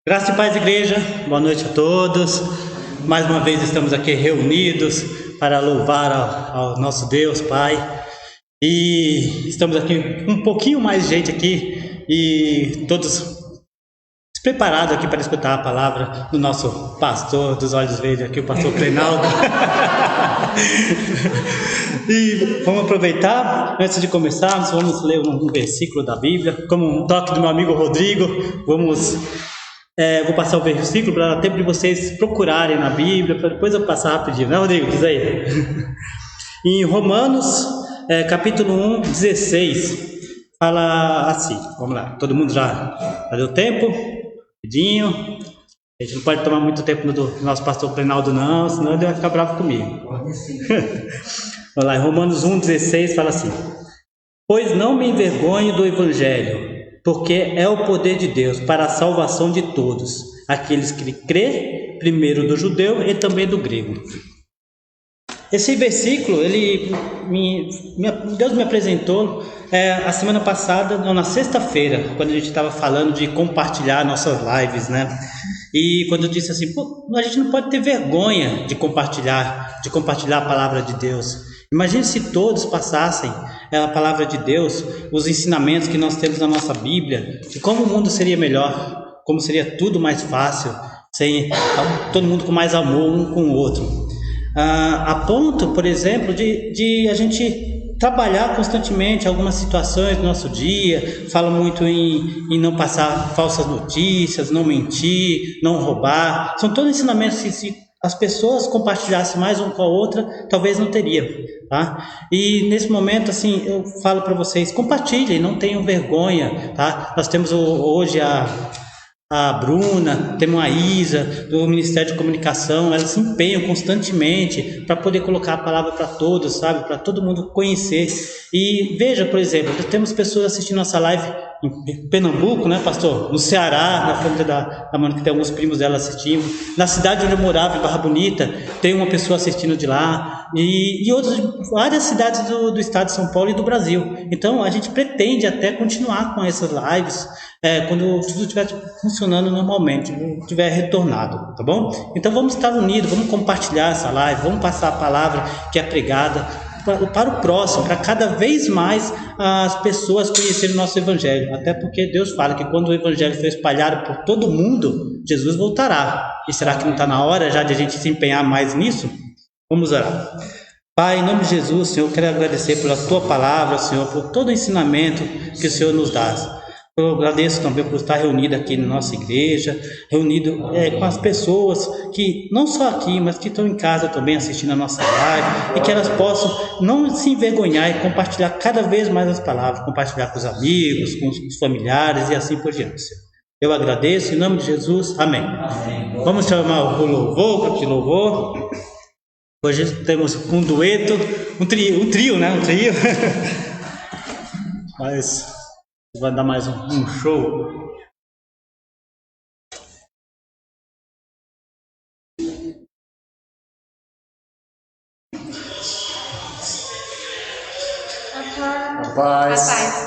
Graça e paz, igreja, boa noite a todos. Mais uma vez estamos aqui reunidos para louvar ao nosso Deus, Pai. E estamos aqui um pouquinho mais de gente aqui e todos preparados aqui para escutar a palavra do nosso pastor dos olhos verdes aqui, o pastor Clenaldo. E vamos aproveitar, antes de começarmos, vamos ler um versículo da Bíblia, como um toque do meu amigo Rodrigo. Vou passar o versículo para dar tempo de vocês procurarem na Bíblia, para depois eu passar rapidinho, né, Rodrigo? Diz aí. Em Romanos, capítulo 1, 16, fala assim, vamos lá, todo mundo já deu tempo? Rapidinho. A gente não pode tomar muito tempo do nosso pastor Clenaldo não, senão ele vai ficar bravo comigo. Vamos lá, em Romanos 1, 16 fala assim: pois não me envergonho do Evangelho, porque é o poder de Deus para a salvação de todos, aqueles que crê, primeiro do judeu e também do grego. Esse versículo, Deus me apresentou a semana passada, não, na sexta-feira, quando a gente estava falando de compartilhar nossas lives, né? E quando eu disse assim, a gente não pode ter vergonha de compartilhar a palavra de Deus. Imagine se todos passassem a palavra de Deus, os ensinamentos que nós temos na nossa Bíblia, e como o mundo seria melhor, como seria tudo mais fácil, sem todo mundo com mais amor um com o outro. A ponto, por exemplo, de a gente trabalhar constantemente algumas situações do nosso dia. Falo muito em não passar falsas notícias, não mentir, não roubar. São todos ensinamentos que, se as pessoas compartilhassem mais uma com a outra, talvez não teria, tá? E nesse momento, assim, eu falo para vocês, compartilhem, não tenham vergonha, tá? Nós temos hoje a Bruna, temos a Isa do Ministério de Comunicação, elas se empenham constantemente para poder colocar a palavra para todos, sabe? Para todo mundo conhecer. E veja, por exemplo, temos pessoas assistindo nossa live em Pernambuco, né, pastor? No Ceará, na família da Mônica, tem alguns primos dela assistindo. Na cidade onde eu morava, em Barra Bonita, tem uma pessoa assistindo de lá. E várias cidades do estado de São Paulo e do Brasil. Então, a gente pretende até continuar com essas lives quando tudo estiver funcionando normalmente, estiver retornado, tá bom? Então, vamos estar unidos, vamos compartilhar essa live, vamos passar a palavra que é pregada para o próximo, para cada vez mais as pessoas conhecerem o nosso Evangelho. Até porque Deus fala que quando o Evangelho for espalhado por todo mundo, Jesus voltará. E será que não está na hora já de a gente se empenhar mais nisso? Vamos orar. Pai, em nome de Jesus, Senhor, eu quero agradecer pela Tua palavra, Senhor, por todo o ensinamento que o Senhor nos dá. Eu agradeço também por estar reunido aqui na nossa igreja, reunido com as pessoas que, não só aqui, mas que estão em casa também assistindo a nossa live, e que elas possam não se envergonhar e compartilhar cada vez mais as palavras, compartilhar com os amigos, com os familiares e assim por diante, Senhor. Eu agradeço, em nome de Jesus, amém. Amém. Vamos chamar o louvor, para que louvor. Hoje temos um dueto, um trio, né? Um trio. Mas vai dar mais um show. A paz.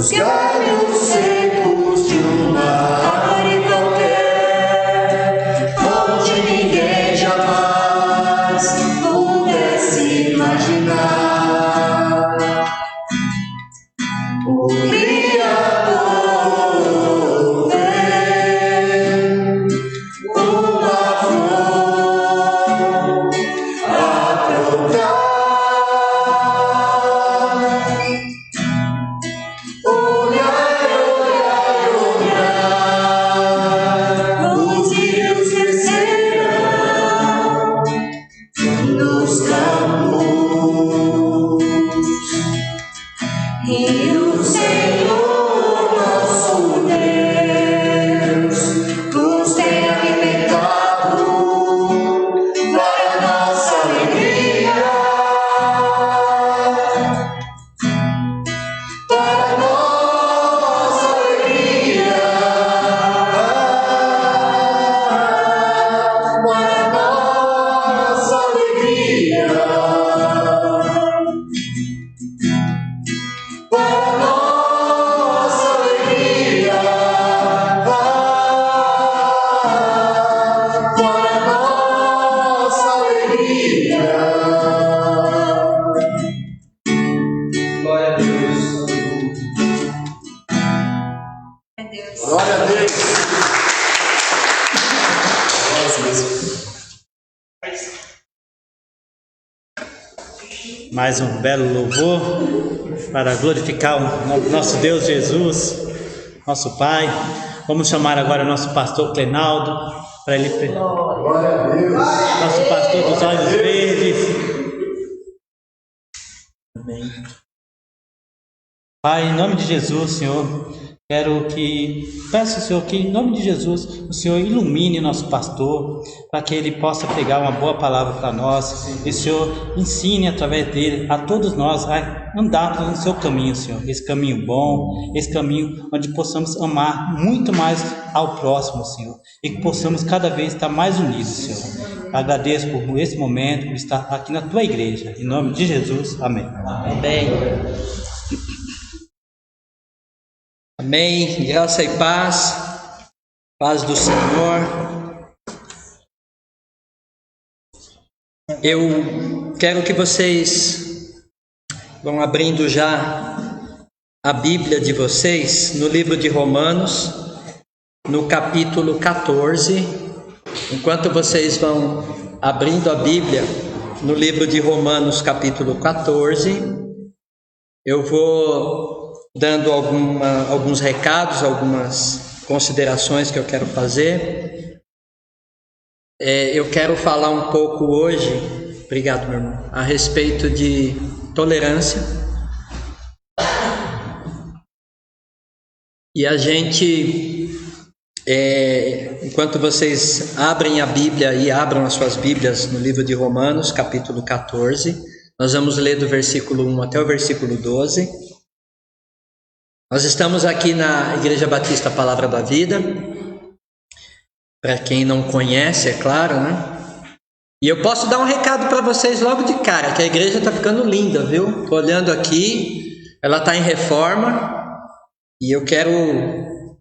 nos galhos secos de uma árvore qualquer, onde ninguém jamais pudesse imaginar. O Criador vem, uma flor a brotar. Os rios descerão nos campos, e o Senhor nosso Deus nos tem alimentado para nossa alegria, para nossa alegria, para nossa alegria. Para nossa alegria, para nossa alegria. Glória a Deus. Glória a Deus. Mais um belo louvor para glorificar o nosso Deus Jesus, nosso Pai. Vamos chamar agora o nosso pastor Clenaldo para ele, Glória a Deus. nosso pastor dos olhos verdes. Amém. Pai, em nome de Jesus, Senhor, peço, Senhor, que em nome de Jesus o Senhor ilumine nosso pastor, para que ele possa pegar uma boa palavra para nós, e o Senhor ensine através dele a todos nós a andarmos no seu caminho, Senhor, esse caminho bom, esse caminho onde possamos amar muito mais ao próximo, Senhor, e que possamos cada vez estar mais unidos, Senhor. Agradeço por esse momento, por estar aqui na tua igreja, em nome de Jesus, amém. Amém. Amém. Graça e paz. Paz do Senhor. Eu quero que vocês vão abrindo já a Bíblia de vocês no livro de Romanos, no capítulo 14. Enquanto vocês vão abrindo a Bíblia no livro de Romanos, capítulo 14, eu vou dando alguns recados, algumas considerações que eu quero fazer. Eu quero falar um pouco hoje, obrigado meu irmão, a respeito de tolerância. E a gente, enquanto vocês abrem a Bíblia e abram as suas Bíblias no livro de Romanos, capítulo 14, nós vamos ler do versículo 1 até o versículo 12. Nós estamos aqui na Igreja Batista Palavra da Vida, para quem não conhece, é claro, né? E eu posso dar um recado para vocês logo de cara, que a igreja está ficando linda, viu? Estou olhando aqui, ela está em reforma, e eu quero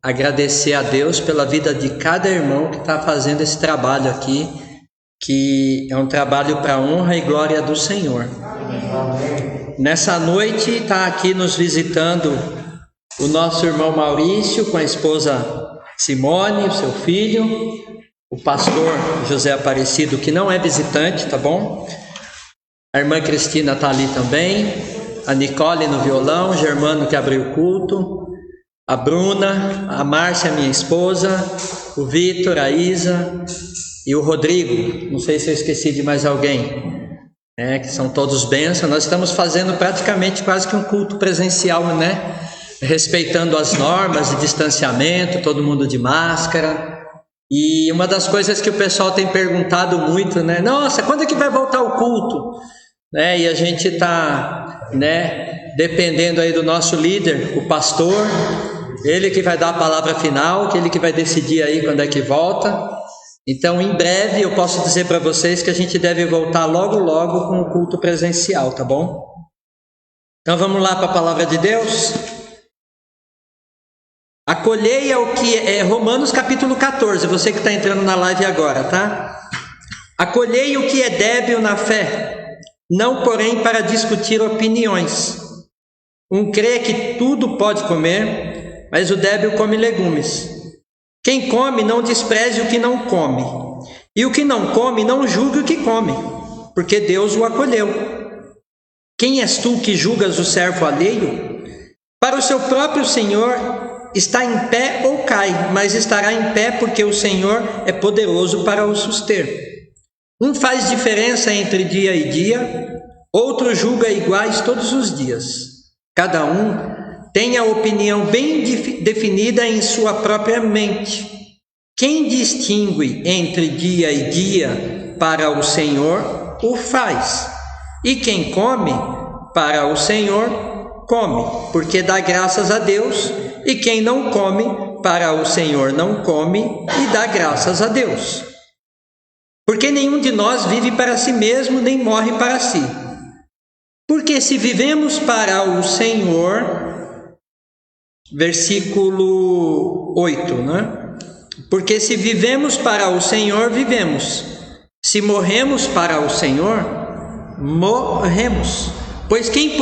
agradecer a Deus pela vida de cada irmão que está fazendo esse trabalho aqui, que é um trabalho para a honra e glória do Senhor. Nessa noite está aqui nos visitando o nosso irmão Maurício com a esposa Simone, o seu filho, o pastor José Aparecido, que não é visitante, tá bom? A irmã Cristina está ali também, a Nicole no violão, o Germano que abriu o culto, a Bruna, a Márcia, minha esposa, o Vitor, a Isa e o Rodrigo. Não sei se eu esqueci de mais alguém, que são todos bênçãos. Nós estamos fazendo praticamente quase que um culto presencial, né? Respeitando as normas de distanciamento, todo mundo de máscara. E uma das coisas que o pessoal tem perguntado muito, né? Nossa, quando é que vai voltar o culto? E a gente está, dependendo aí do nosso líder, o pastor, ele que vai dar a palavra final, que ele que vai decidir aí quando é que volta. Então, em breve, eu posso dizer para vocês que a gente deve voltar logo, logo com o culto presencial, tá bom? Então, vamos lá para a palavra de Deus. Acolhei ao que é Romanos capítulo 14, você que está entrando na live agora, tá? Acolhei o que é débil na fé, não porém para discutir opiniões. Um crê que tudo pode comer, mas o débil come legumes. Quem come não despreze o que não come, e o que não come não julgue o que come, porque Deus o acolheu. Quem és tu que julgas o servo alheio? Para o seu próprio Senhor está em pé ou cai, mas estará em pé porque o Senhor é poderoso para o suster. Um faz diferença entre dia e dia, outro julga iguais todos os dias. Cada um tem a opinião bem definida em sua própria mente. Quem distingue entre dia e dia para o Senhor, o faz. E quem come para o Senhor, come, porque dá graças a Deus. E quem não come para o Senhor não come e dá graças a Deus. Porque nenhum de nós vive para si mesmo, nem morre para si. Porque se vivemos para o Senhor, versículo 8, né? Porque se vivemos para o Senhor, vivemos. Se morremos para o Senhor, morremos. Pois quem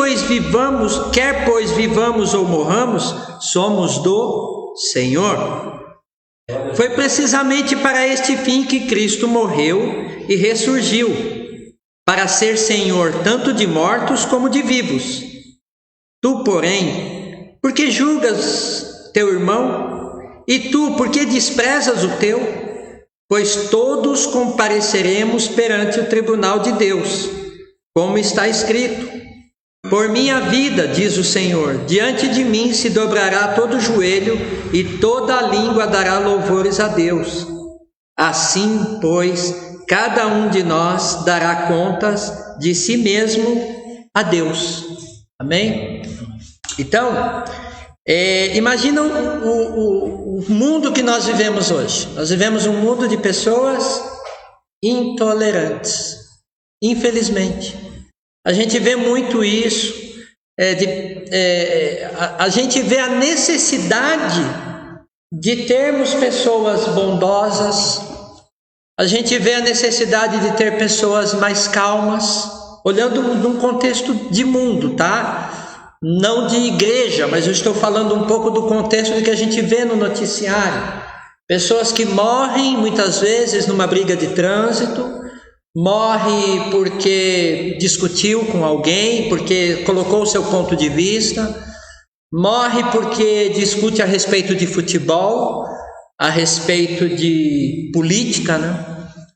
quer pois vivamos ou morramos, somos do Senhor. Foi precisamente para este fim que Cristo morreu e ressurgiu, para ser Senhor tanto de mortos como de vivos. Tu, porém, por que julgas teu irmão? E tu, por que desprezas o teu? Pois todos compareceremos perante o tribunal de Deus, como está escrito: por minha vida, diz o Senhor, diante de mim se dobrará todo o joelho e toda a língua dará louvores a Deus. Assim, pois, cada um de nós dará contas de si mesmo a Deus. Amém? Então, imagina o mundo que nós vivemos hoje. Nós vivemos um mundo de pessoas intolerantes, infelizmente. A gente vê muito isso, a gente vê a necessidade de termos pessoas bondosas, a gente vê a necessidade de ter pessoas mais calmas, olhando num contexto de mundo, tá? Não de igreja, mas eu estou falando um pouco do contexto do que a gente vê no noticiário. Pessoas que morrem muitas vezes numa briga de trânsito, morre porque discutiu com alguém, porque colocou o seu ponto de vista, morre porque discute a respeito de futebol, a respeito de política, né?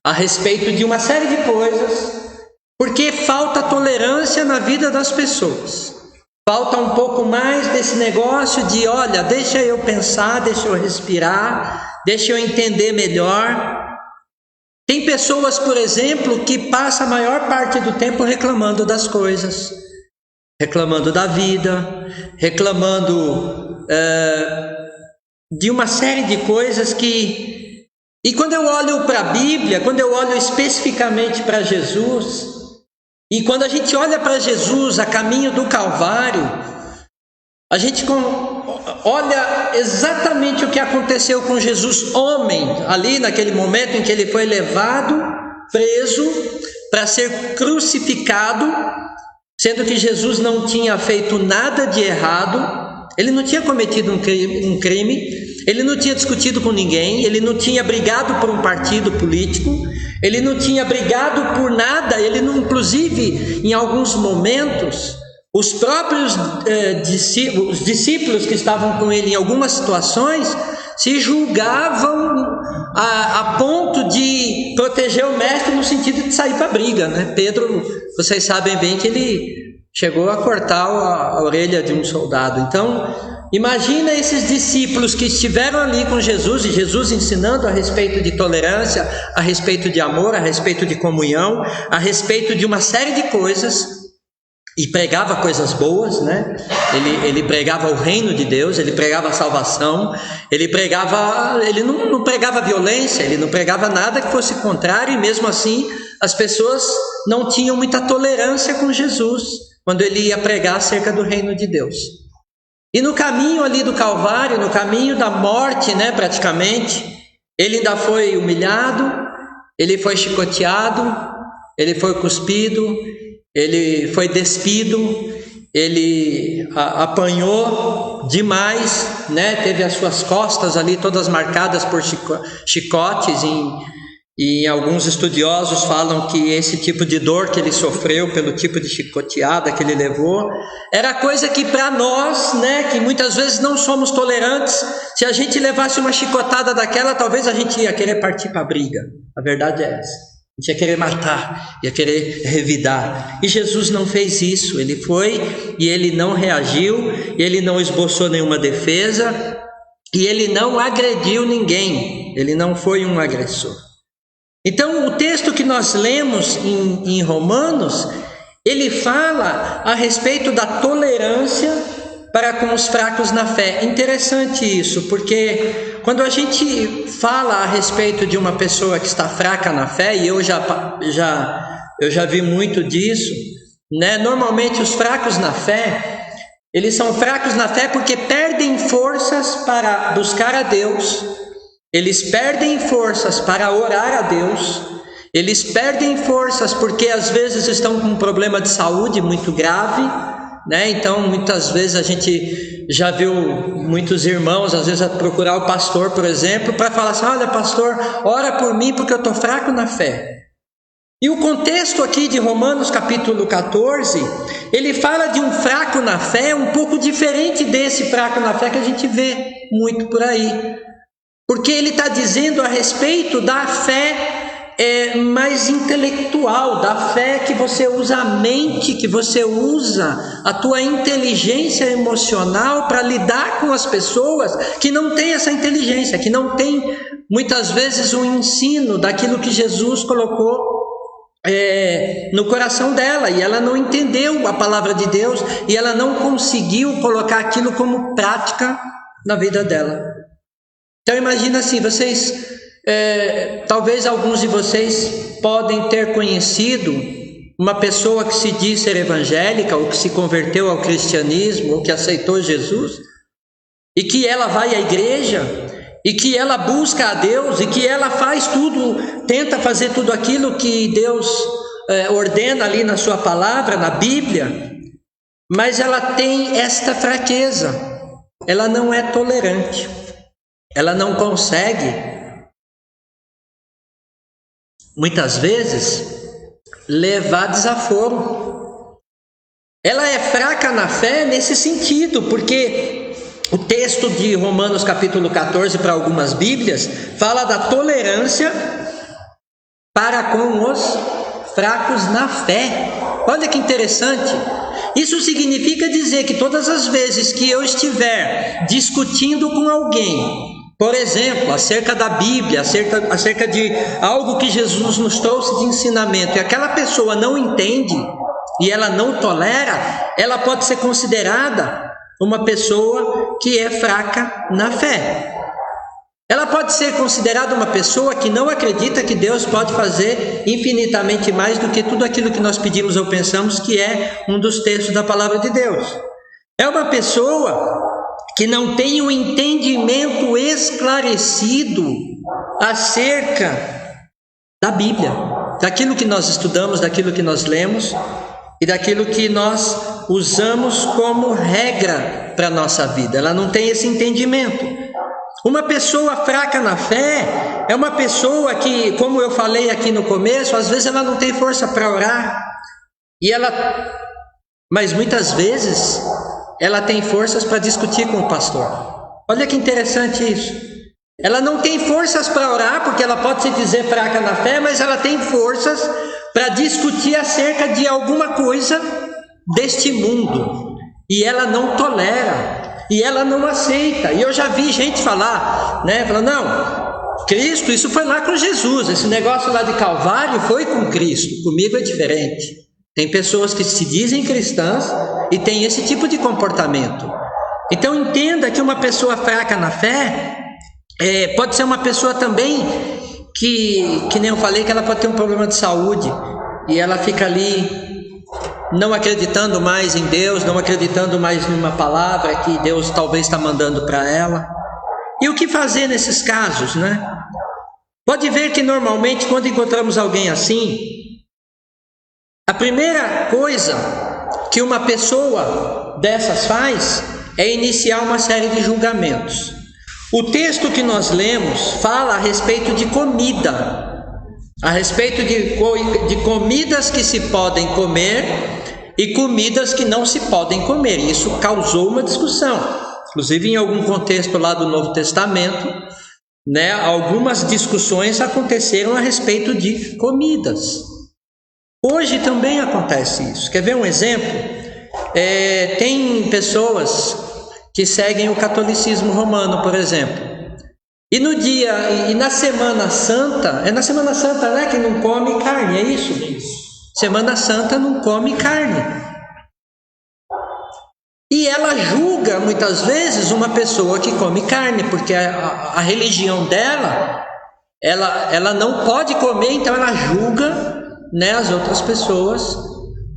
A respeito de uma série de coisas, porque falta tolerância na vida das pessoas. Falta um pouco mais desse negócio de, olha, deixa eu pensar, deixa eu respirar, deixa eu entender melhor. Tem pessoas, por exemplo, que passam a maior parte do tempo reclamando das coisas, reclamando da vida, reclamando de uma série de coisas que... E quando eu olho para a Bíblia, quando eu olho especificamente para Jesus, e quando a gente olha para Jesus a caminho do Calvário, a gente olha exatamente o que aconteceu com Jesus, homem, ali naquele momento em que ele foi levado, preso, para ser crucificado, sendo que Jesus não tinha feito nada de errado, ele não tinha cometido um crime, ele não tinha discutido com ninguém, ele não tinha brigado por um partido político, ele não tinha brigado por nada, ele não, inclusive, em alguns momentos... Os próprios discípulos que estavam com ele em algumas situações se julgavam a ponto de proteger o mestre no sentido de sair para a briga, né? Pedro, vocês sabem bem que ele chegou a cortar a orelha de um soldado. Então, imagina esses discípulos que estiveram ali com Jesus, e Jesus ensinando a respeito de tolerância, a respeito de amor, a respeito de comunhão, a respeito de uma série de coisas. E pregava coisas boas, né? Ele pregava o reino de Deus, ele pregava a salvação, ele não pregava violência, ele não pregava nada que fosse contrário, e mesmo assim as pessoas não tinham muita tolerância com Jesus quando ele ia pregar acerca do reino de Deus. E no caminho ali do Calvário, no caminho da morte, né, praticamente, ele ainda foi humilhado, ele foi chicoteado, ele foi cuspido, ele foi despido, ele apanhou demais, né? Teve as suas costas ali todas marcadas por chicotes. E alguns estudiosos falam que esse tipo de dor que ele sofreu pelo tipo de chicoteada que ele levou era coisa que para nós, né, que muitas vezes não somos tolerantes, se a gente levasse uma chicotada daquela, talvez a gente ia querer partir para a briga. A verdade é essa. A gente ia querer matar, ia querer revidar. E Jesus não fez isso. Ele foi e ele não reagiu, ele não esboçou nenhuma defesa e ele não agrediu ninguém. Ele não foi um agressor. Então, o texto que nós lemos em Romanos, ele fala a respeito da tolerância para com os fracos na fé. Interessante isso, porque quando a gente fala a respeito de uma pessoa que está fraca na fé, e eu já vi muito disso, né? Normalmente os fracos na fé, eles são fracos na fé porque perdem forças para buscar a Deus, eles perdem forças para orar a Deus, eles perdem forças porque às vezes estão com um problema de saúde muito grave, né? Então muitas vezes a gente já viu muitos irmãos às vezes procurar o pastor, por exemplo, para falar assim: olha pastor, ora por mim porque eu estou fraco na fé. E o contexto aqui de Romanos capítulo 14, ele fala de um fraco na fé um pouco diferente desse fraco na fé que a gente vê muito por aí. Porque ele está dizendo a respeito da fé mais intelectual, da fé que você usa a mente, que você usa a tua inteligência emocional para lidar com as pessoas que não têm essa inteligência, que não têm muitas vezes o ensino daquilo que Jesus colocou no coração dela, e ela não entendeu a palavra de Deus e ela não conseguiu colocar aquilo como prática na vida dela. Então imagina assim, vocês, talvez alguns de vocês podem ter conhecido uma pessoa que se diz ser evangélica, ou que se converteu ao cristianismo, ou que aceitou Jesus, e que ela vai à igreja, e que ela busca a Deus, e que ela faz tudo, tenta fazer tudo aquilo que Deus ordena ali na sua palavra, na Bíblia, mas ela tem esta fraqueza, ela não é tolerante. Ela não consegue, muitas vezes, levar desaforo. Ela é fraca na fé nesse sentido, porque o texto de Romanos capítulo 14, para algumas Bíblias, fala da tolerância para com os fracos na fé. Olha que interessante. Isso significa dizer que todas as vezes que eu estiver discutindo com alguém, por exemplo, acerca da Bíblia, acerca de algo que Jesus nos trouxe de ensinamento, e aquela pessoa não entende e ela não tolera, ela pode ser considerada uma pessoa que é fraca na fé. Ela pode ser considerada uma pessoa que não acredita que Deus pode fazer infinitamente mais do que tudo aquilo que nós pedimos ou pensamos, que é um dos textos da palavra de Deus. É uma pessoa que não tem um entendimento esclarecido acerca da Bíblia, daquilo que nós estudamos, daquilo que nós lemos e daquilo que nós usamos como regra para a nossa vida. Ela não tem esse entendimento. Uma pessoa fraca na fé é uma pessoa que, como eu falei aqui no começo, às vezes ela não tem força para orar, mas muitas vezes ela tem forças para discutir com o pastor. Olha que interessante isso. Ela não tem forças para orar, porque ela pode se dizer fraca na fé, mas ela tem forças para discutir acerca de alguma coisa deste mundo. E ela não tolera, e ela não aceita. E eu já vi gente falar, né? Falando, não, Cristo, isso foi lá com Jesus. Esse negócio lá de Calvário foi com Cristo. Comigo é diferente. Tem pessoas que se dizem cristãs e tem esse tipo de comportamento. Então entenda que uma pessoa fraca na fé pode ser uma pessoa também que nem eu falei, que ela pode ter um problema de saúde e ela fica ali não acreditando mais em Deus, não acreditando mais numa palavra que Deus talvez está mandando para ela. E o que fazer nesses casos, né? Pode ver que normalmente quando encontramos alguém assim, a primeira coisa que uma pessoa dessas faz é iniciar uma série de julgamentos. O texto que nós lemos fala a respeito de comida, a respeito de comidas que se podem comer e comidas que não se podem comer. Isso causou uma discussão, inclusive em algum contexto lá do Novo Testamento, né, algumas discussões aconteceram a respeito de comidas. Hoje também acontece isso. Quer ver um exemplo? Tem pessoas que seguem o catolicismo romano, por exemplo. E na Semana Santa, é na Semana Santa, né, que não come carne, é isso? Semana Santa não come carne. E ela julga muitas vezes uma pessoa que come carne, porque a religião dela, ela não pode comer, então ela julga, né, as outras pessoas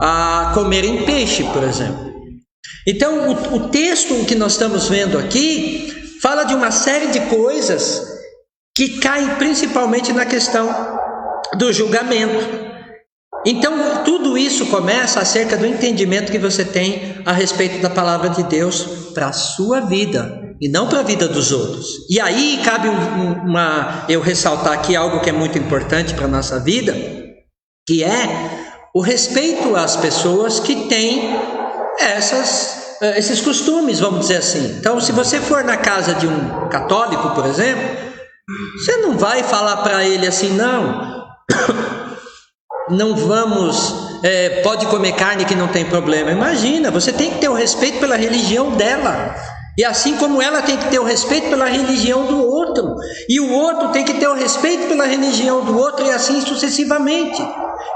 a comerem peixe, por exemplo. Então o texto que nós estamos vendo aqui fala de uma série de coisas que caem principalmente na questão do julgamento. Então tudo isso começa acerca do entendimento que você tem a respeito da palavra de Deus para a sua vida e não para a vida dos outros. E aí cabe eu ressaltar aqui algo que é muito importante para a nossa vida, que é o respeito às pessoas que têm esses costumes, vamos dizer assim. Então, se você for na casa de um católico, por exemplo, você não vai falar para ele assim, não vamos, pode comer carne que não tem problema. Imagina, você tem que ter o respeito pela religião dela. E assim como ela tem que ter o respeito pela religião do outro, e o outro tem que ter o respeito pela religião do outro, e assim sucessivamente.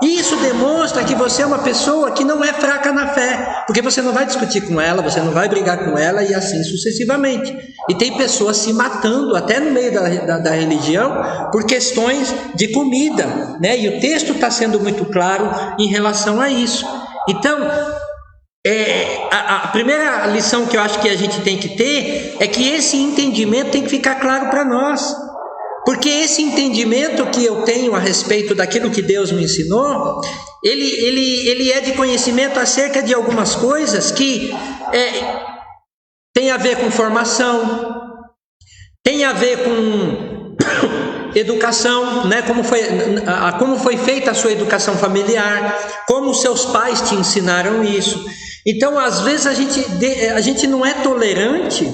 Isso demonstra que você é uma pessoa que não é fraca na fé, porque você não vai discutir com ela, você não vai brigar com ela, e assim sucessivamente. E tem pessoas se matando até no meio da religião por questões de comida, né? E o texto está sendo muito claro em relação a isso. Então, a primeira lição que eu acho que a gente tem que ter é que esse entendimento tem que ficar claro para nós, porque esse entendimento que eu tenho a respeito daquilo que Deus me ensinou, ele é de conhecimento acerca de algumas coisas que tem a ver com formação, tem a ver com educação, né? Como foi feita a sua educação familiar, como os seus pais te ensinaram isso. Então, às vezes a gente não é tolerante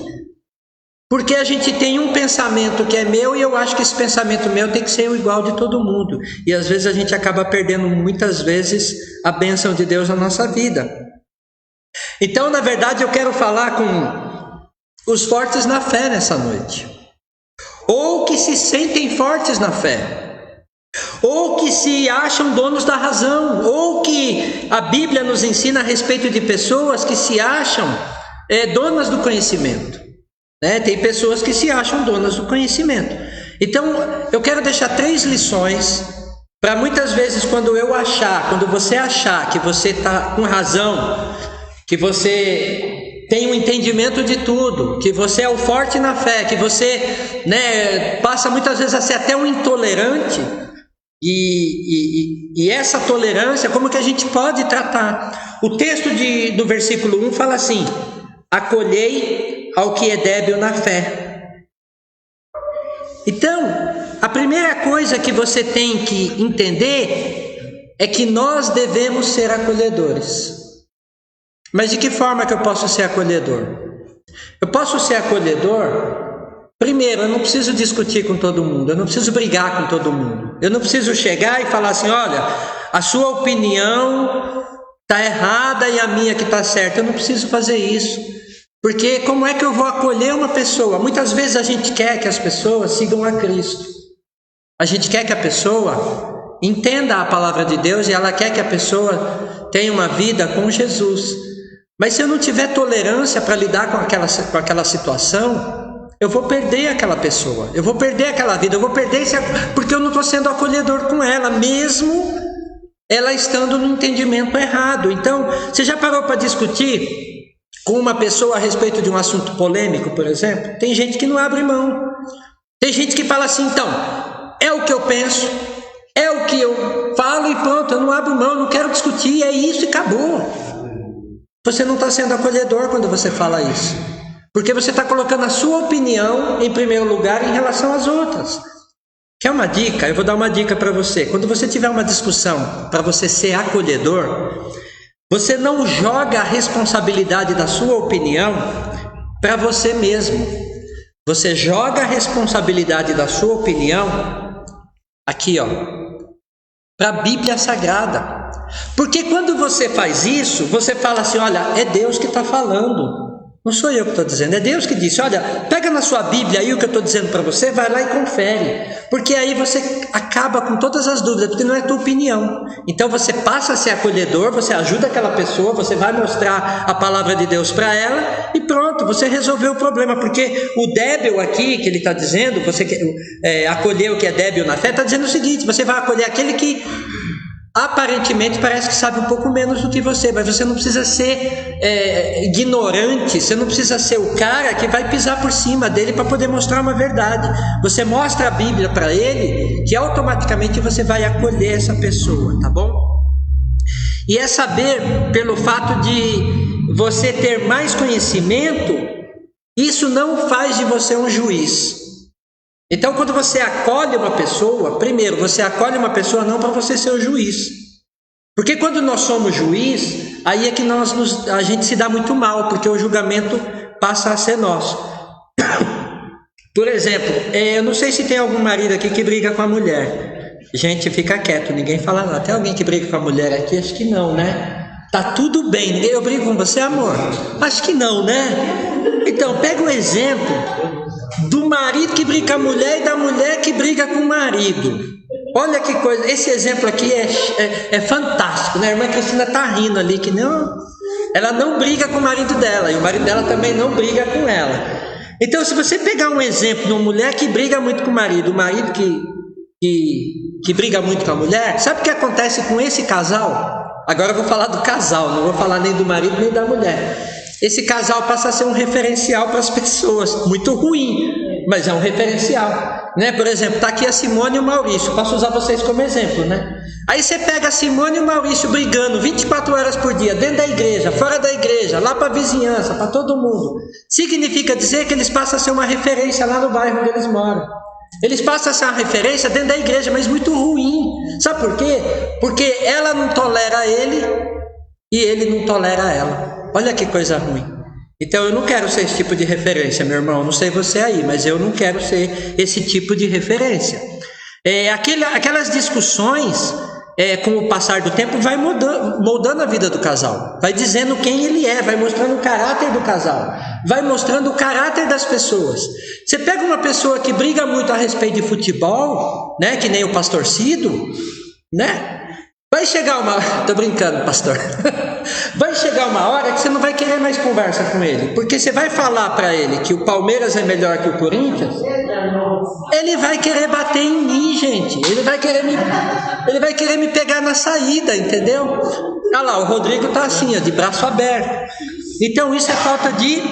porque a gente tem um pensamento que é meu e eu acho que esse pensamento meu tem que ser o igual de todo mundo. E às vezes a gente acaba perdendo muitas vezes a bênção de Deus na nossa vida. Então, na verdade, eu quero falar com os fortes na fé nessa noite, ou que se sentem fortes na fé, ou que se acham donos da razão, ou que a Bíblia nos ensina a respeito de pessoas que se acham donas do conhecimento, né? Tem pessoas que se acham donas do conhecimento. Então eu quero deixar 3 lições para muitas vezes quando você achar que você está com razão, que você tem um entendimento de tudo, que você é o forte na fé, que você, né, passa muitas vezes a ser até um intolerante, e essa tolerância, como que a gente pode tratar? O texto do versículo 1 fala assim: acolhei ao que é débil na fé. Então, a primeira coisa que você tem que entender é que nós devemos ser acolhedores. Mas de que forma que eu posso ser acolhedor? Eu posso ser acolhedor, primeiro, eu não preciso discutir com todo mundo, eu não preciso brigar com todo mundo, eu não preciso chegar e falar assim, olha, a sua opinião está errada e a minha que está certa. Eu não preciso fazer isso, porque como é que eu vou acolher uma pessoa? Muitas vezes a gente quer que as pessoas sigam a Cristo, a gente quer que a pessoa entenda a palavra de Deus e ela quer que a pessoa tenha uma vida com Jesus. Mas se eu não tiver tolerância para lidar com aquela situação, eu vou perder aquela pessoa, eu vou perder aquela vida, eu vou perder porque eu não estou sendo acolhedor com ela, mesmo ela estando no entendimento errado. Então, você já parou para discutir com uma pessoa a respeito de um assunto polêmico, por exemplo? Tem gente que não abre mão. Tem gente que fala assim, então, é o que eu penso, é o que eu falo e pronto, eu não abro mão, não quero discutir, é isso e acabou. Você não está sendo acolhedor quando você fala isso, porque você está colocando a sua opinião em primeiro lugar em relação às outras. Quer uma dica? Eu vou dar uma dica para você. Quando você tiver uma discussão, para você ser acolhedor, você não joga a responsabilidade da sua opinião para você mesmo. Você joga a responsabilidade da sua opinião aqui, ó, para a Bíblia Sagrada. Porque quando você faz isso, você fala assim, olha, é Deus que está falando. Não sou eu que estou dizendo, é Deus que disse, olha, pega na sua Bíblia aí o que eu estou dizendo para você, vai lá e confere. Porque aí você acaba com todas as dúvidas, porque não é a tua opinião. Então você passa a ser acolhedor, você ajuda aquela pessoa, você vai mostrar a palavra de Deus para ela e pronto, você resolveu o problema. Porque o débil aqui, que ele está dizendo, você acolher o que é débil na fé, está dizendo o seguinte, você vai acolher aquele que aparentemente parece que sabe um pouco menos do que você, mas você não precisa ser ignorante, você não precisa ser o cara que vai pisar por cima dele para poder mostrar uma verdade. Você mostra a Bíblia para ele, que automaticamente você vai acolher essa pessoa, tá bom? E é saber, pelo fato de você ter mais conhecimento, isso não faz de você um juiz. Então, quando você acolhe uma pessoa, primeiro, você acolhe uma pessoa não para você ser o juiz. Porque quando nós somos juiz, aí é que a gente se dá muito mal, porque o julgamento passa a ser nosso. Por exemplo, eu não sei se tem algum marido aqui que briga com a mulher. Gente, fica quieto, ninguém fala nada. Tem alguém que briga com a mulher aqui? Acho que não, né? Tá tudo bem, eu brigo com você, amor? Acho que não, né? Então, pega um exemplo do marido que briga com a mulher e da mulher que briga com o marido. Olha que coisa, esse exemplo aqui é fantástico, né? A irmã Cristina está rindo ali, que não, ela não briga com o marido dela, e o marido dela também não briga com ela. Então, se você pegar um exemplo de uma mulher que briga muito com o marido que briga muito com a mulher, sabe o que acontece com esse casal? Agora eu vou falar do casal, não vou falar nem do marido nem da mulher. Esse casal passa a ser um referencial para as pessoas, muito ruim, mas é um referencial, né? Por exemplo, está aqui a Simone e o Maurício, posso usar vocês como exemplo, né? Aí você pega a Simone e o Maurício brigando 24 horas por dia, dentro da igreja, fora da igreja, lá para a vizinhança, para todo mundo. Significa dizer que eles passam a ser uma referência lá no bairro onde eles moram. Eles passam a ser uma referência dentro da igreja, mas muito ruim. Sabe por quê? Porque ela não tolera ele e ele não tolera ela. Olha que coisa ruim. Então eu não quero ser esse tipo de referência, meu irmão. Não sei você aí, mas eu não quero ser esse tipo de referência. Aquelas discussões, com o passar do tempo, vai moldando a vida do casal. Vai dizendo quem ele é, vai mostrando o caráter do casal. Vai mostrando o caráter das pessoas. Você pega uma pessoa que briga muito a respeito de futebol, né, que nem o pastor Cido, né? Vai chegar uma... Tô brincando, pastor. Vai chegar uma hora que você não vai querer mais conversa com ele, porque você vai falar para ele que o Palmeiras é melhor que o Corinthians, ele vai querer bater em mim, gente. Ele vai querer me pegar na saída, entendeu? Olha lá, o Rodrigo tá assim, ó, de braço aberto. Então isso é falta de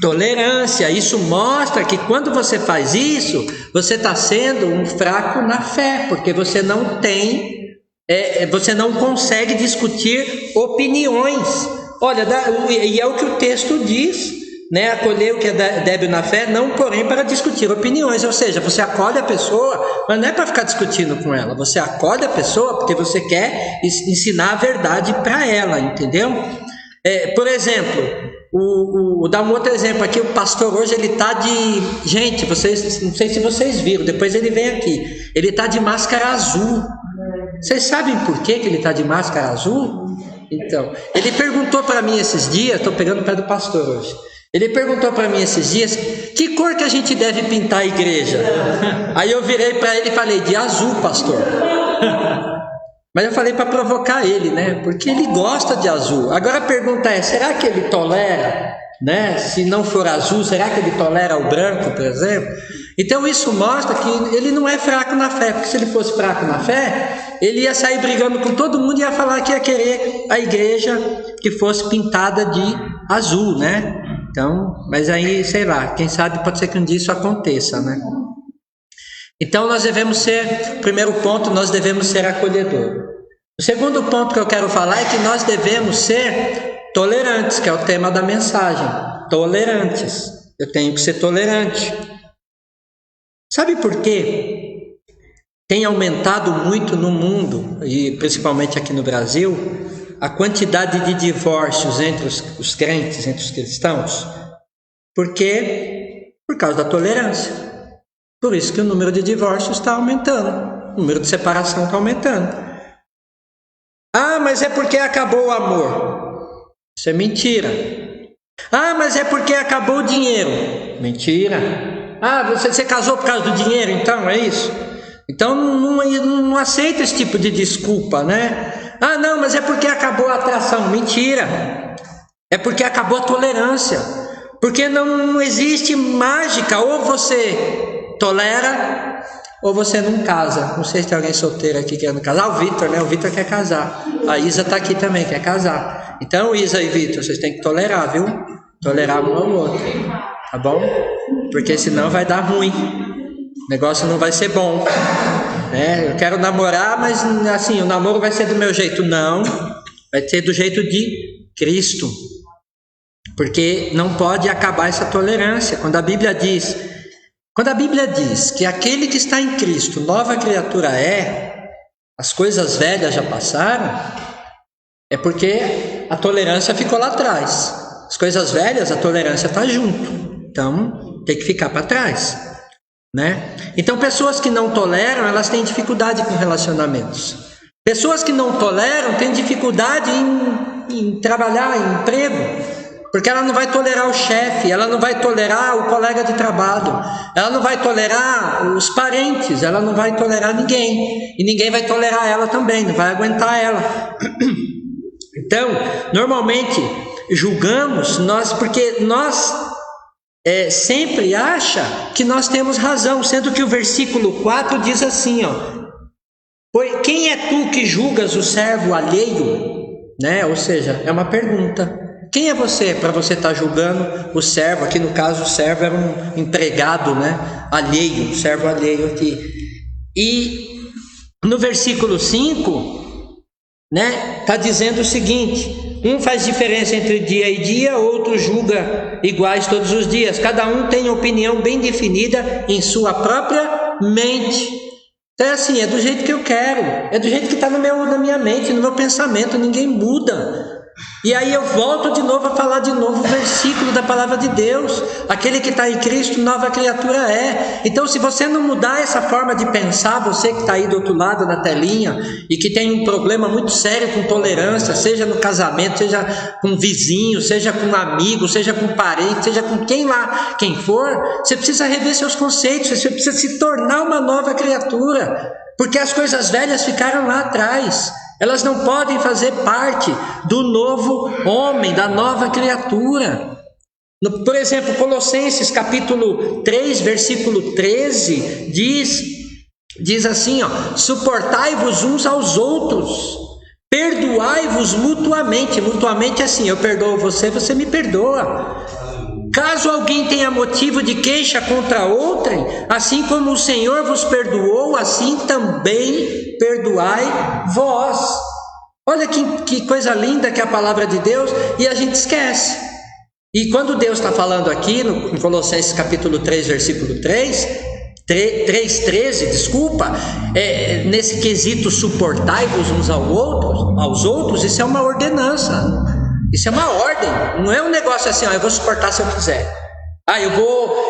tolerância. Isso mostra que quando você faz isso, você está sendo um fraco na fé, porque você não tem... você não consegue discutir opiniões. Olha, e é o que o texto diz, né? Acolher o que é débil na fé, não porém para discutir opiniões. Ou seja, você acolhe a pessoa, mas não é para ficar discutindo com ela. Você acolhe a pessoa porque você quer ensinar a verdade para ela, entendeu? Por exemplo, vou dar um outro exemplo aqui. O pastor hoje ele está de... Gente, não sei se vocês viram, depois ele vem aqui. Ele está de máscara azul. Vocês sabem por que ele está de máscara azul? Então, ele perguntou para mim esses dias, estou pegando o pé do pastor hoje. Ele perguntou para mim esses dias, que cor que a gente deve pintar a igreja? Aí eu virei para ele e falei, de azul, pastor. Mas eu falei para provocar ele, né? Porque ele gosta de azul. Agora a pergunta é, será que ele tolera, né? Se não for azul, será que ele tolera o branco, por exemplo? Então isso mostra que ele não é fraco na fé, porque se ele fosse fraco na fé, ele ia sair brigando com todo mundo e ia falar que ia querer a igreja que fosse pintada de azul, né? Então, mas aí, sei lá, quem sabe pode ser que um dia isso aconteça, né? Então nós devemos ser, primeiro ponto, nós devemos ser acolhedor. O segundo ponto que eu quero falar é que nós devemos ser tolerantes, que é o tema da mensagem. Tolerantes. Eu tenho que ser tolerante. Sabe por quê? Tem aumentado muito no mundo, e principalmente aqui no Brasil, a quantidade de divórcios entre os crentes, entre os cristãos. Por quê? Por causa da tolerância. Por isso que o número de divórcios está aumentando, o número de separação está aumentando. Ah, mas é porque acabou o amor. Isso é mentira. Ah, mas é porque acabou o dinheiro. Mentira. Ah, você casou por causa do dinheiro, então, é isso? Então não aceita esse tipo de desculpa, né? Ah, não, mas é porque acabou a atração. Mentira. É porque acabou a tolerância. Porque não existe mágica. Ou você tolera, ou você não casa. Não sei se tem alguém solteiro aqui querendo casar. Ah, o Vitor, né? O Vitor quer casar. A Isa está aqui também, quer casar. Então, Isa e Vitor, vocês têm que tolerar, viu? Tolerar um ao outro. Tá bom? Porque senão vai dar ruim. O negócio não vai ser bom. Eu quero namorar, mas assim, o namoro vai ser do meu jeito. Não. Vai ser do jeito de Cristo. Porque não pode acabar essa tolerância. Quando a Bíblia diz que aquele que está em Cristo, nova criatura é, as coisas velhas já passaram, é porque a tolerância ficou lá atrás. As coisas velhas, a tolerância está junto. Então, tem que ficar para trás, né? Então, pessoas que não toleram, elas têm dificuldade com relacionamentos. Pessoas que não toleram têm dificuldade em trabalhar, em emprego, porque ela não vai tolerar o chefe, ela não vai tolerar o colega de trabalho, ela não vai tolerar os parentes, ela não vai tolerar ninguém, e ninguém vai tolerar ela também, não vai aguentar ela. Então, normalmente julgamos porque nós sempre acha que nós temos razão, sendo que o versículo 4 diz assim, pois quem é tu que julgas o servo alheio? Né? Ou seja, é uma pergunta. Quem é você para você estar julgando o servo? Aqui no caso o servo era um empregado, né? Alheio, servo alheio aqui. E no versículo 5, né, está dizendo o seguinte: um faz diferença entre dia e dia, outro julga iguais todos os dias. Cada um tem opinião bem definida em sua própria mente. Então é assim, é do jeito que eu quero, é do jeito que está na minha mente, no meu pensamento, ninguém muda. E aí eu volto de novo a falar de novo o versículo da palavra de Deus: aquele que está em Cristo, nova criatura é. Então, se você não mudar essa forma de pensar, você que está aí do outro lado da telinha e que tem um problema muito sério com tolerância, seja no casamento, seja com vizinho, seja com amigo, seja com parente, seja com quem for, você precisa rever seus conceitos, você precisa se tornar uma nova criatura, porque as coisas velhas ficaram lá atrás. Elas não podem fazer parte do novo homem, da nova criatura. Por exemplo, Colossenses capítulo 3, versículo 13, diz assim, suportai-vos uns aos outros, perdoai-vos mutuamente. Mutuamente é assim, eu perdoo você, você me perdoa. Caso alguém tenha motivo de queixa contra outrem, assim como o Senhor vos perdoou, assim também perdoai vós. Olha que coisa linda que é a palavra de Deus, e a gente esquece. E quando Deus está falando aqui, em Colossenses capítulo 3, versículo 3:13, nesse quesito suportai-vos uns aos outros, isso é uma ordenança. Isso é uma ordem, não é um negócio assim, eu vou suportar se eu quiser.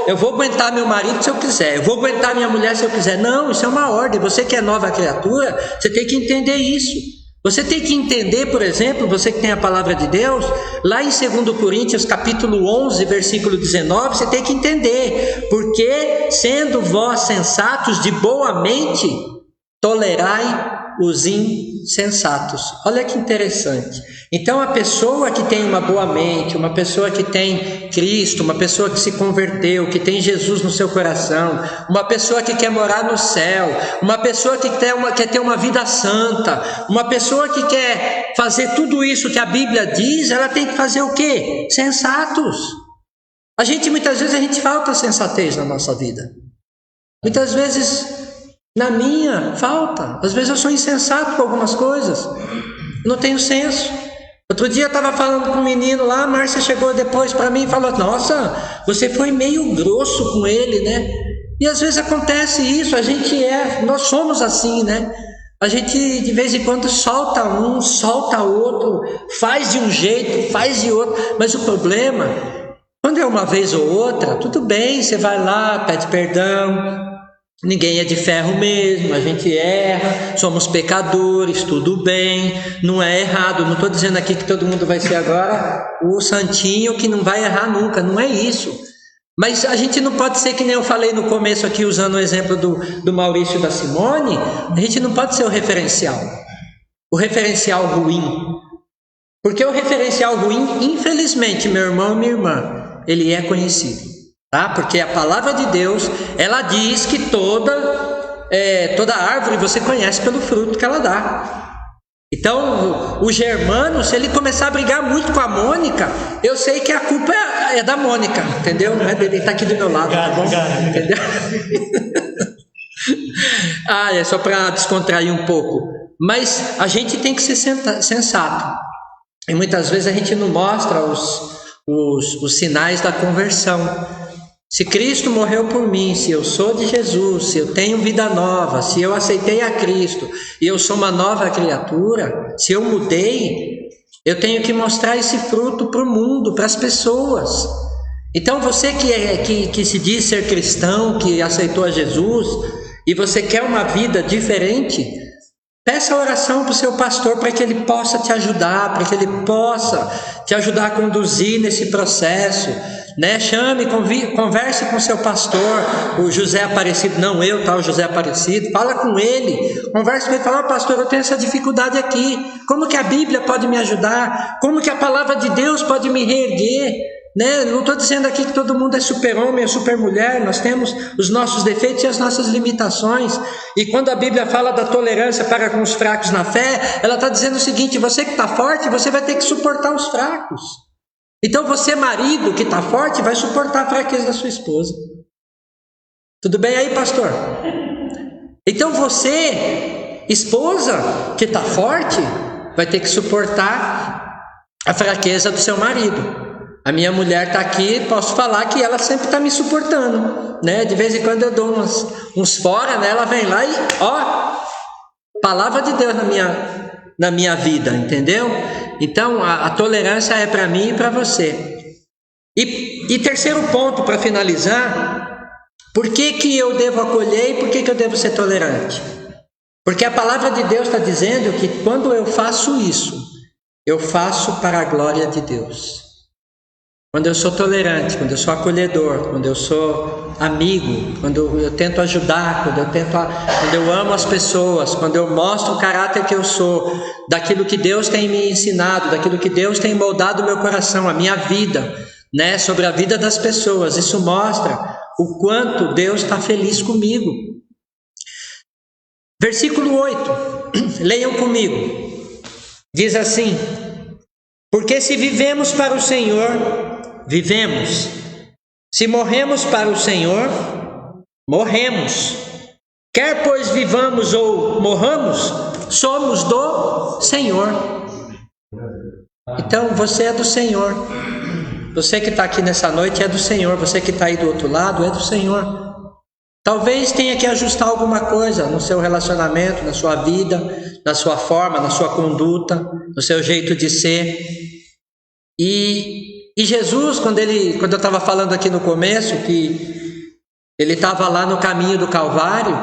Eu vou aguentar meu marido se eu quiser, eu vou aguentar minha mulher se eu quiser. Não, isso é uma ordem. Você que é nova criatura, você tem que entender isso. Você tem que entender, por exemplo, você que tem a palavra de Deus, lá em 2 Coríntios capítulo 11, versículo 19, você tem que entender: porque sendo vós sensatos de boa mente, tolerai os insensatos. Olha que interessante. Então a pessoa que tem uma boa mente, uma pessoa que tem Cristo, uma pessoa que se converteu, que tem Jesus no seu coração, uma pessoa que quer morar no céu, uma pessoa que quer ter uma vida santa, uma pessoa que quer fazer tudo isso que a Bíblia diz, ela tem que fazer o quê? Sensatos. Muitas vezes a gente falta sensatez na nossa vida. Muitas vezes na minha falta. Às vezes eu sou insensato com algumas coisas. Não tenho senso. Outro dia eu estava falando com um menino lá, a Márcia chegou depois para mim e falou: nossa, você foi meio grosso com ele, né? E às vezes acontece isso, nós somos assim, né? A gente de vez em quando solta um, solta outro, faz de um jeito, faz de outro. Mas o problema, quando é uma vez ou outra, tudo bem, você vai lá, pede perdão. Ninguém é de ferro mesmo, a gente erra, somos pecadores, tudo bem, não é errado. Não estou dizendo aqui que todo mundo vai ser agora o santinho que não vai errar nunca, não é isso. Mas a gente não pode ser que nem eu falei no começo aqui, usando o exemplo do Maurício e da Simone, a gente não pode ser o referencial ruim. Porque o referencial ruim, infelizmente, meu irmão e minha irmã, ele é conhecido. Tá? Porque a palavra de Deus, ela diz que toda árvore você conhece pelo fruto que ela dá. Então, o Germano, se ele começar a brigar muito com a Mônica, eu sei que a culpa é da Mônica, entendeu? Não é dele, ele está aqui do meu lado, tá bom? Entendeu? É só para descontrair um pouco. Mas a gente tem que ser sensato. E muitas vezes a gente não mostra os sinais da conversão. Se Cristo morreu por mim, se eu sou de Jesus, se eu tenho vida nova, se eu aceitei a Cristo e eu sou uma nova criatura, se eu mudei, eu tenho que mostrar esse fruto para o mundo, para as pessoas. Então você que se diz ser cristão, que aceitou a Jesus e você quer uma vida diferente, peça oração para o seu pastor para que ele possa te ajudar, para que ele possa te ajudar a conduzir nesse processo, né? Chame, converse com seu pastor, o José Aparecido, não eu, tá? O José Aparecido, fala com ele, converse com ele, fala: pastor, eu tenho essa dificuldade aqui, como que a Bíblia pode me ajudar? Como que a palavra de Deus pode me reerguer? Né? Não estou dizendo aqui que todo mundo é super-homem ou super-mulher, nós temos os nossos defeitos e as nossas limitações. E quando a Bíblia fala da tolerância para com os fracos na fé, ela está dizendo o seguinte: você que está forte, você vai ter que suportar os fracos. Então você, marido que está forte, vai suportar a fraqueza da sua esposa. Tudo bem aí, pastor? Então você, esposa que está forte, vai ter que suportar a fraqueza do seu marido. A minha mulher está aqui, posso falar que ela sempre está me suportando, né? De vez em quando eu dou uns fora, né? Ela vem lá e, palavra de Deus na minha vida, entendeu? Então, a tolerância é para mim e para você. E terceiro ponto, para finalizar, por que eu devo acolher e por que eu devo ser tolerante? Porque a palavra de Deus está dizendo que quando eu faço isso, eu faço para a glória de Deus. Quando eu sou tolerante, quando eu sou acolhedor, quando eu sou amigo, quando eu tento ajudar, quando eu amo as pessoas, quando eu mostro o caráter que eu sou, daquilo que Deus tem me ensinado, daquilo que Deus tem moldado o meu coração, a minha vida, né, sobre a vida das pessoas, isso mostra o quanto Deus está feliz comigo. Versículo 8, leiam comigo, diz assim: porque se vivemos para o Senhor, vivemos. Se morremos para o Senhor, morremos. Quer pois vivamos ou morramos, somos do Senhor. Então você é do Senhor. Você que está aqui nessa noite é do Senhor. Você que está aí do outro lado é do Senhor. Talvez tenha que ajustar alguma coisa no seu relacionamento, na sua vida, na sua forma, na sua conduta, no seu jeito de ser. E Jesus, quando eu estava falando aqui no começo, que ele estava lá no caminho do Calvário,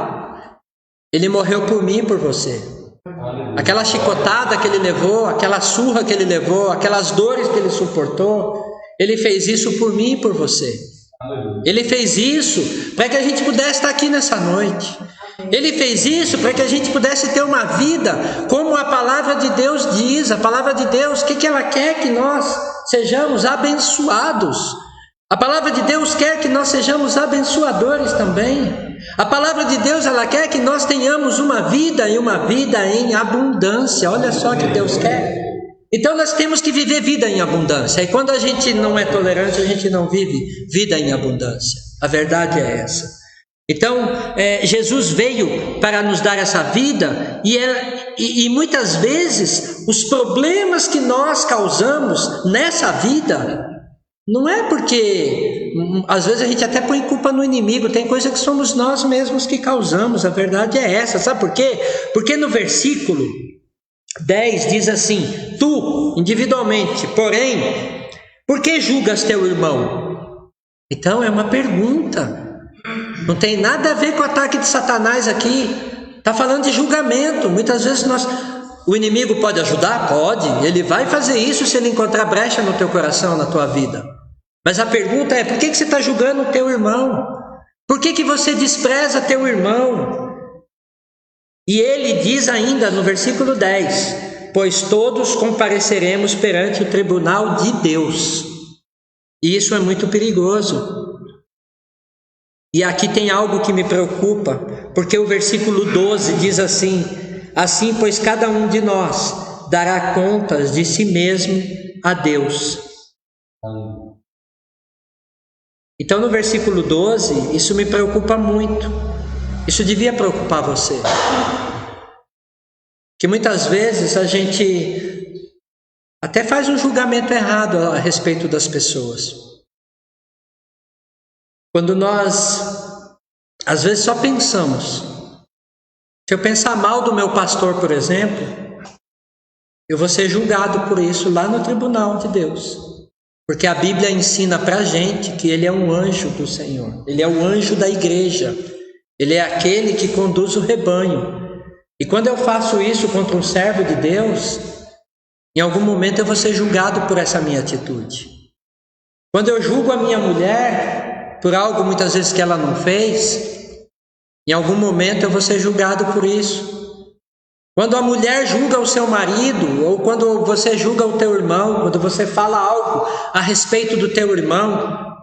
ele morreu por mim e por você. Aquela chicotada que ele levou, aquela surra que ele levou, aquelas dores que ele suportou, ele fez isso por mim e por você. Ele fez isso para que a gente pudesse estar aqui nessa noite. Ele fez isso para que a gente pudesse ter uma vida como a palavra de Deus diz. A palavra de Deus, o que ela quer? Que nós sejamos abençoados. A palavra de Deus quer que nós sejamos abençoadores também. A palavra de Deus, ela quer que nós tenhamos uma vida e uma vida em abundância. Olha só o que Deus quer. Então nós temos que viver vida em abundância. E quando a gente não é tolerante, a gente não vive vida em abundância. A verdade é essa. Então, Jesus veio para nos dar essa vida e muitas vezes os problemas que nós causamos nessa vida não é porque, às vezes a gente até põe culpa no inimigo, tem coisa que somos nós mesmos que causamos, a verdade é essa, sabe por quê? Porque no versículo 10 diz assim: tu, individualmente, porém, por que julgas teu irmão? Então é uma pergunta, não tem nada a ver com o ataque de Satanás aqui, está falando de julgamento. Muitas vezes o inimigo pode ajudar? Pode, ele vai fazer isso se ele encontrar brecha no teu coração, na tua vida. Mas a pergunta é: por que você está julgando o teu irmão? Por que você despreza teu irmão? E ele diz ainda no versículo 10: pois todos compareceremos perante o tribunal de Deus. E isso é muito perigoso. E aqui tem algo que me preocupa, porque o versículo 12 diz assim: assim, pois cada um de nós dará contas de si mesmo a Deus. Então no versículo 12, isso me preocupa muito. Isso devia preocupar você. Que muitas vezes a gente até faz um julgamento errado a respeito das pessoas. Quando nós, às vezes, só pensamos. Se eu pensar mal do meu pastor, por exemplo, eu vou ser julgado por isso lá no tribunal de Deus. Porque a Bíblia ensina pra gente que ele é um anjo do Senhor. Ele é o anjo da igreja. Ele é aquele que conduz o rebanho. E quando eu faço isso contra um servo de Deus, em algum momento eu vou ser julgado por essa minha atitude. Quando eu julgo a minha mulher por algo muitas vezes que ela não fez, em algum momento eu vou ser julgado por isso. Quando a mulher julga o seu marido, ou quando você julga o teu irmão, quando você fala algo a respeito do teu irmão,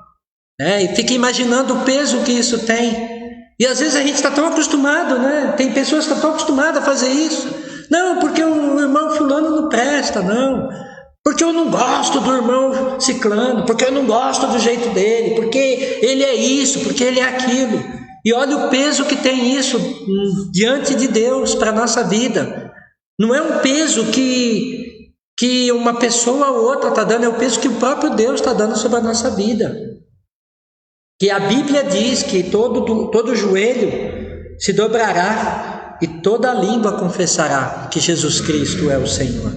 e fica imaginando o peso que isso tem. E às vezes a gente está tão acostumado, tem pessoas que estão tão acostumadas a fazer isso. Não, porque o irmão fulano não presta, não. Porque eu não gosto do irmão ciclano, porque eu não gosto do jeito dele, porque ele é isso, porque ele é aquilo. E olha o peso que tem isso diante de Deus para a nossa vida. Não é um peso que uma pessoa ou outra está dando, é o peso que o próprio Deus está dando sobre a nossa vida. Que a Bíblia diz que todo joelho se dobrará e toda língua confessará que Jesus Cristo é o Senhor.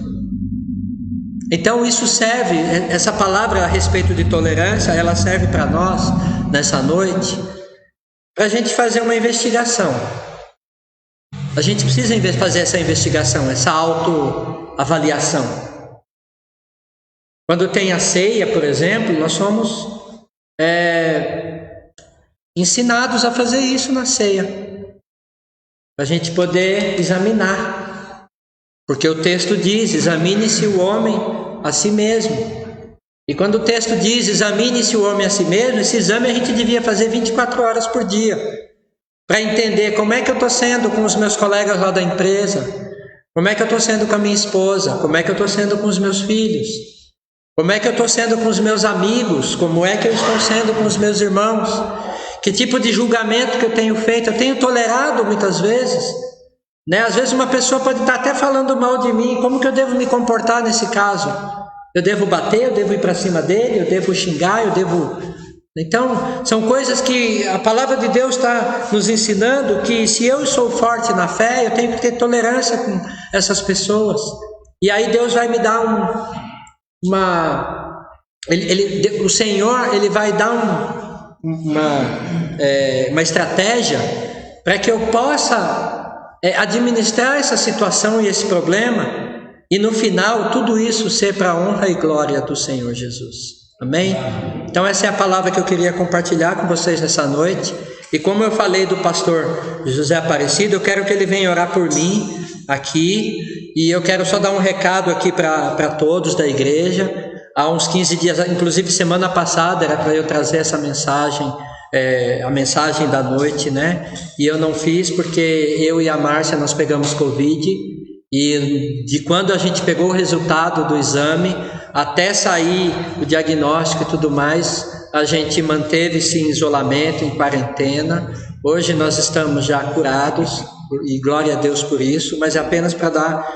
Então isso serve, essa palavra a respeito de tolerância, ela serve para nós, nessa noite, para a gente fazer uma investigação. A gente precisa fazer essa investigação, essa autoavaliação. Quando tem a ceia, por exemplo, nós somos ensinados a fazer isso na ceia, para a gente poder examinar. Porque o texto diz: examine-se o homem a si mesmo. E quando o texto diz examine-se o homem a si mesmo, esse exame a gente devia fazer 24 horas por dia, para entender como é que eu estou sendo com os meus colegas lá da empresa, como é que eu estou sendo com a minha esposa, como é que eu estou sendo com os meus filhos, como é que eu estou sendo com os meus amigos, como é que eu estou sendo com os meus irmãos, que tipo de julgamento que eu tenho feito, eu tenho tolerado muitas vezes. Às vezes uma pessoa pode estar até falando mal de mim, como que eu devo me comportar nesse caso? Eu devo bater, eu devo ir para cima dele, eu devo xingar, eu devo... Então, são coisas que a palavra de Deus está nos ensinando, que se eu sou forte na fé, eu tenho que ter tolerância com essas pessoas. E aí Deus vai me dar o Senhor, Ele vai dar uma estratégia para que eu possa administrar essa situação e esse problema, e no final tudo isso ser para a honra e glória do Senhor Jesus. Amém? Então essa é a palavra que eu queria compartilhar com vocês nessa noite. E como eu falei do pastor José Aparecido, eu quero que ele venha orar por mim aqui, e eu quero só dar um recado aqui para todos da igreja. Há uns 15 dias, inclusive semana passada, era para eu trazer essa mensagem, a mensagem da noite, né? E eu não fiz porque eu e a Márcia, nós pegamos Covid, e de quando a gente pegou o resultado do exame até sair o diagnóstico e tudo mais, a gente manteve-se em isolamento, em quarentena. Hoje nós estamos já curados, e glória a Deus por isso, mas é apenas para dar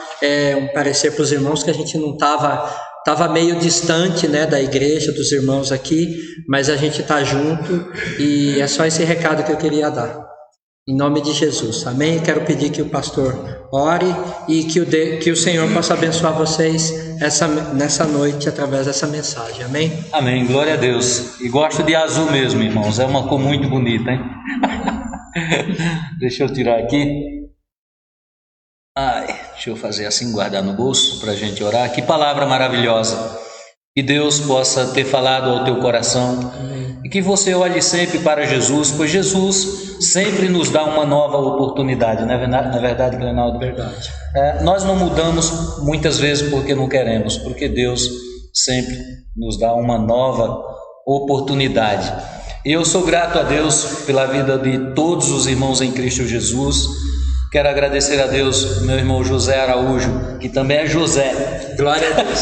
um parecer para os irmãos que a gente não estava meio distante, né, da igreja, dos irmãos aqui, mas a gente está junto, e é só esse recado que eu queria dar. Em nome de Jesus, amém? Quero pedir que o pastor ore e que o Senhor possa abençoar vocês nessa noite através dessa mensagem, amém? Amém, glória a Deus. E gosto de azul mesmo, irmãos, é uma cor muito bonita, hein? Deixa eu tirar aqui. Deixa eu fazer assim, guardar no bolso para a gente orar. Que palavra maravilhosa. Que Deus possa ter falado ao teu coração. Amém. E que você olhe sempre para Jesus, pois Jesus sempre nos dá uma nova oportunidade, não é verdade, Clenaldo? Verdade. Nós não mudamos muitas vezes porque não queremos, porque Deus sempre nos dá uma nova oportunidade. E eu sou grato a Deus pela vida de todos os irmãos em Cristo Jesus. Quero agradecer a Deus, meu irmão José Araújo, que também é José. Glória a Deus.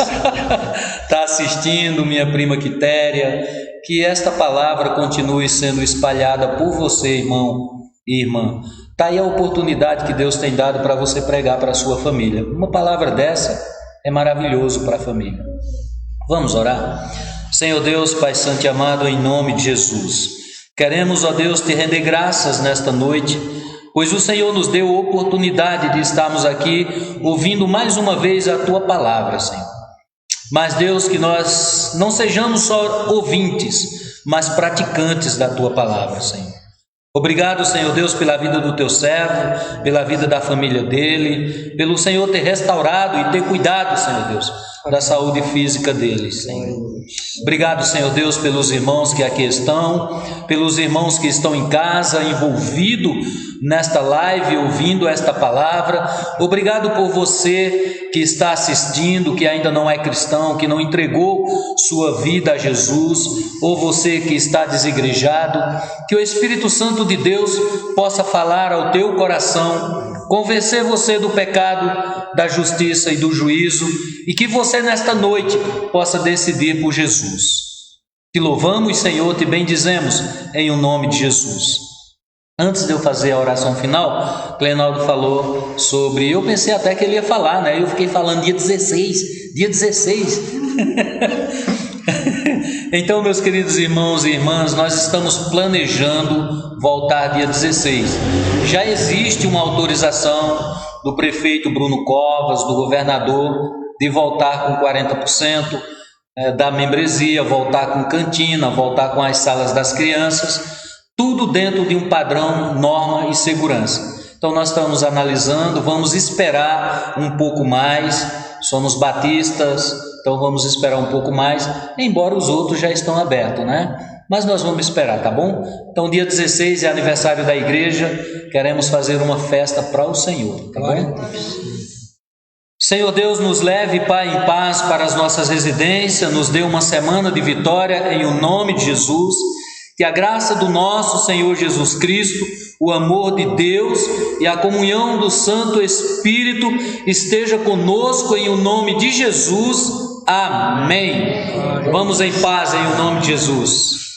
Está assistindo, minha prima Quitéria. Que esta palavra continue sendo espalhada por você, irmão e irmã. Está aí a oportunidade que Deus tem dado para você pregar para a sua família. Uma palavra dessa é maravilhoso para a família. Vamos orar? Senhor Deus, Pai Santo e amado, em nome de Jesus, queremos, ó Deus, te render graças nesta noite, pois o Senhor nos deu a oportunidade de estarmos aqui ouvindo mais uma vez a Tua palavra, Senhor. Mas, Deus, que nós não sejamos só ouvintes, mas praticantes da Tua palavra, Senhor. Obrigado, Senhor Deus, pela vida do Teu servo, pela vida da família dele, pelo Senhor ter restaurado e ter cuidado, Senhor Deus, da saúde física deles, Senhor. Obrigado, Senhor Deus, pelos irmãos que aqui estão, pelos irmãos que estão em casa, envolvidos nesta live, ouvindo esta palavra. Obrigado por você que está assistindo, que ainda não é cristão, que não entregou sua vida a Jesus, ou você que está desigrejado, que o Espírito Santo de Deus possa falar ao teu coração, convencer você do pecado, da justiça e do juízo, e que você nesta noite possa decidir por Jesus. Te louvamos, Senhor, te bendizemos em o nome de Jesus. Antes de eu fazer a oração final, Clenaldo falou sobre... Eu pensei até que ele ia falar, né? Eu fiquei falando dia 16. Então, meus queridos irmãos e irmãs, nós estamos planejando voltar dia 16. Já existe uma autorização do prefeito Bruno Covas, do governador, de voltar com 40% da membresia, voltar com cantina, voltar com as salas das crianças, tudo dentro de um padrão, norma e segurança. Então nós estamos analisando, vamos esperar um pouco mais, somos batistas, então vamos esperar um pouco mais, embora os outros já estão abertos, né? Mas nós vamos esperar, tá bom? Então dia 16 é aniversário da igreja, queremos fazer uma festa para o Senhor, tá bom? Senhor Deus, nos leve, Pai, em paz para as nossas residências, nos dê uma semana de vitória em o nome de Jesus. Que a graça do nosso Senhor Jesus Cristo, o amor de Deus e a comunhão do Santo Espírito esteja conosco em o nome de Jesus. Amém. Vamos em paz em o nome de Jesus.